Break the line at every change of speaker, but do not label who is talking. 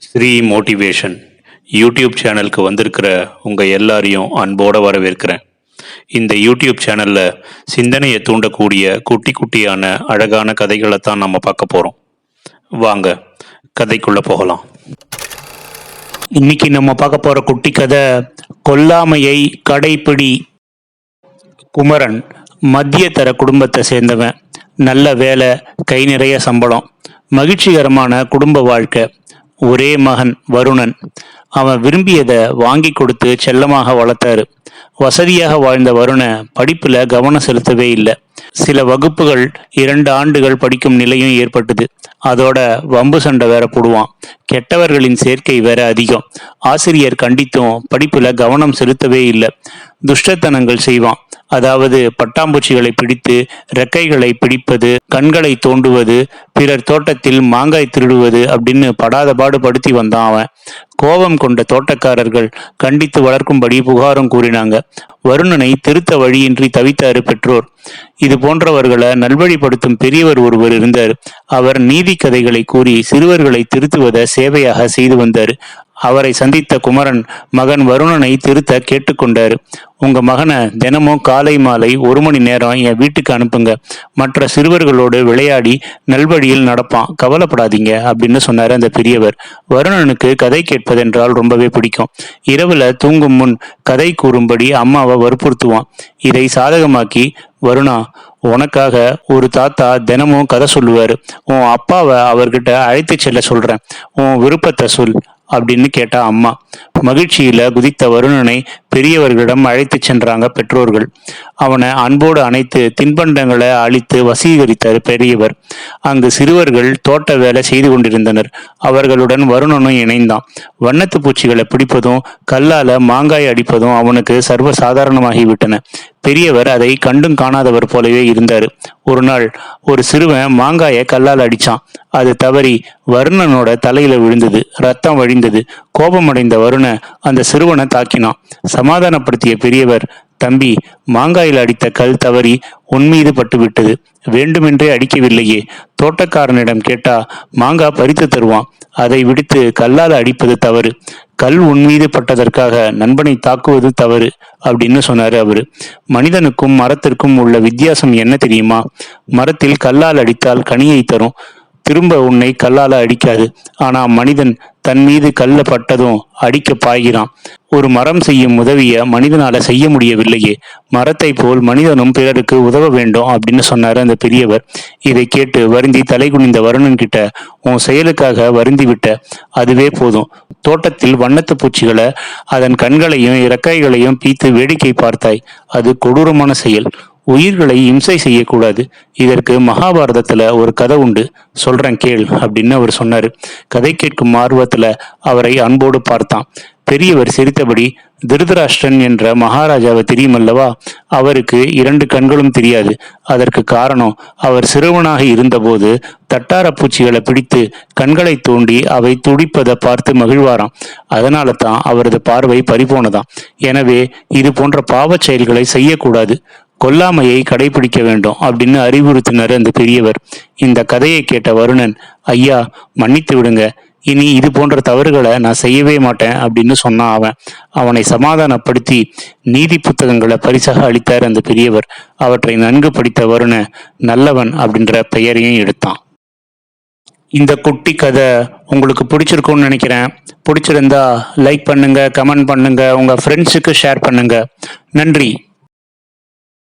Sri motivation YouTube சேனலுக்கு வந்திருக்கிற உங்கள் எல்லாரையும் அன்போடு வரவேற்கிறேன். இந்த யூடியூப் சேனலில் சிந்தனையை தூண்டக்கூடிய குட்டி குட்டியான அழகான கதைகளை தான் நம்ம பார்க்க போகிறோம். வாங்க கதைக்குள்ளே போகலாம். இன்னைக்கு நம்ம பார்க்க போகிற குட்டி கதை கொல்லாமையை கடைப்பிடி. குமரன் மத்திய தர குடும்பத்தை சேர்ந்தவன். நல்ல வேலை, கை நிறைய சம்பளம், மகிழ்ச்சிகரமான குடும்ப வாழ்க்கை. ஒரே மகன் வருணன். அவன் விரும்பியதை வாங்கி கொடுத்து செல்லமாக வளர்த்தாரு. வசதியாக வாழ்ந்த வருண படிப்புல கவனம் செலுத்தவே இல்லை. சில வகுப்புகள் 2 ஆண்டுகள் படிக்கும் நிலையும் ஏற்பட்டது. அதோட வம்பு சண்டை வேற போடுவான். கெட்டவர்களின் சேர்க்கை வேற அதிகம். ஆசிரியர் கண்டித்தும் படிப்புல கவனம் செலுத்தவே இல்லை. துஷ்டத்தனங்கள் செய்வான். அதாவது பட்டாம்பூச்சிகளை பிடித்து ரெக்கைகளை பிடிப்பது, கண்களை தோண்டுவது, பிறர் தோட்டத்தில் மாங்காய் திருடுவது அப்படின்னு படாத பாடு படுத்தி வந்தான் அவன். கோபம் கொண்ட தோட்டக்காரர்கள் கண்டித்து வளர்க்கும்படி புகாரும் கூறினாங்க. வருணனை திருத்த வழியின்றி தவித்தாரு பெற்றோர். இது போன்றவர்களை நல்வழிப்படுத்தும் பெரியவர் ஒருவர் இருந்தார். அவர் நீதி கதைகளை கூறி சிறுவர்களை திருத்துவதை சேவையாக செய்து வந்தார். அவரை சந்தித்த குமரன் மகன் வருணனை திருத்த கேட்டுக்கொண்டாரு. உங்க மகனை தினமும் காலை மாலை 1 மணி நேரம் என் வீட்டுக்கு அனுப்புங்க. மற்ற சிறுவர்களோடு விளையாடி நல்வழியில் நடப்பான், கவலைப்படாதீங்க அப்படின்னு சொன்னாரு அந்த பெரியவர். வருணனுக்கு கதை கேட்பதென்றால் ரொம்பவே பிடிக்கும். இரவுல தூங்கும் முன் கதை கூறும்படி அம்மாவை வற்புறுத்துவான். இதை சாதகமாக்கி, வருணா, உனக்காக ஒரு தாத்தா தினமும் கதை சொல்லுவாரு. உன் அப்பாவை அவர்கிட்ட அழைத்து செல்ல சொல்றேன். உன் விருப்பத்தை சொல் அப்படின்னு கேட்டா அம்மா. மகிழ்ச்சியில குதித்த வருணனை பெரியவர்களிடம் அழைத்து சென்றாங்க பெற்றோர்கள். அவனை அன்போடு அணைத்து தின்பண்டங்களை அளித்து வசீகரித்தார் பெரியவர். அங்கு சிறுவர்கள் தோட்ட வேலை செய்து கொண்டிருந்தனர். அவர்களுடன் வருணனும் இணைந்தான். வண்ணத்து பூச்சிகளை பிடிப்பதும் கல்லால மாங்காய் அடிப்பதும் அவனுக்கு சர்வ சாதாரணமாகிவிட்டன. பெரியவர் அதை கண்டும் காணாதவர் போலவே இருந்தார். ஒரு நாள் ஒரு சிறுவன் மாங்காயை கல்லால் அடிச்சான். அது தவறி வருணனோட தலையில விழுந்தது. ரத்தம் வழிந்தது. கோபமடைந்த வருண அந்த சிறுவனை தாக்கினான். சமாதானப்படுத்திய பெரியவர், தம்பி, மாங்காயில் அடித்த கல் தவறி உன்மீது பட்டுவிட்டது. வேண்டுமென்றே அடிக்கவில்லையே. தோட்டக்காரனிடம் கேட்டா மாங்காய் பறித்து தருவான். அதை விடுத்து கல்லால் அடிப்பது தவறு. கல் உன்மீது பட்டதற்காக நண்பனை தாக்குவது தவறு அப்படின்னு சொன்னாரு அவரு. மனிதனுக்கும் மரத்திற்கும் உள்ள வித்தியாசம் என்ன தெரியுமா? மரத்தில் கல்லால் அடித்தால் கனியை தரும், திரும்ப உன்னை கல்லால அடிக்காது. ஆனா மனிதன் தன் மீது கல்ல பட்டதும் அடிக்க பாய்கிறான். ஒரு மரம் செய்யும் உதவிய மனிதனால செய்ய முடியவில்லையே. மரத்தை போல் மனிதனும் பிறருக்கு உதவ வேண்டும் அப்படின்னு சொன்னாரு அந்த பெரியவர். இதை கேட்டு வருந்தி தலை குனிந்த வருணன் கிட்ட, உன் செயலுக்காக வருந்தி விட்ட, அதுவே போதும். தோட்டத்தில் வண்ணத்து பூச்சிகளை அதன் கண்களையும் இறக்கைகளையும் பீத்து வேடிக்கை பார்த்தாய். அது கொடூரமான செயல். உயிர்களை இம்சை செய்யக்கூடாது. இதற்கு மகாபாரதத்துல ஒரு கதை உண்டு, சொல்றேன் கேள் அப்படின்னு அவர் சொன்னாரு. கதை கேட்கும் ஆர்வத்துல அவரை அன்போடு பார்த்தான். பெரியவர் சிரித்தபடி, திருதராஷ்டிரன் என்ற மகாராஜாவை தெரியுமல்லவா? அவருக்கு 2 கண்களும் தெரியாது. அதற்கு காரணம், அவர் சிறுவனாக இருந்தபோது தட்டார பூச்சிகளை பிடித்து கண்களை தோண்டி அவை துடிப்பதை பார்த்து மகிழ்வாராம். அதனால தான் அவரது பார்வை பறிபோனதாம். எனவே இது போன்ற பாவச் செயல்களை செய்யக்கூடாது, கொல்லாமையை கடைபிடிக்க வேண்டும் அப்படின்னு அறிவுறுத்தினார் அந்த பெரியவர். இந்த கதையை கேட்ட வருணன், ஐயா, மன்னித்து விடுங்க, இனி இது போன்ற தவறுகளை நான் செய்யவே மாட்டேன் அப்படின்னு சொன்னான் அவன். அவனை சமாதானப்படுத்தி நீதி புத்தகங்களை பரிசாக அளித்தார் அந்த பெரியவர். அவற்றை நன்கு படித்த வருண நல்லவன் அப்படின்ற பெயரையும் எடுத்தான். இந்த குட்டி கதை உங்களுக்கு பிடிச்சிருக்கும்னு நினைக்கிறேன். பிடிச்சிருந்தா லைக் பண்ணுங்க, கமெண்ட் பண்ணுங்க, உங்க ஃப்ரெண்ட்ஸுக்கு ஷேர் பண்ணுங்க. நன்றி.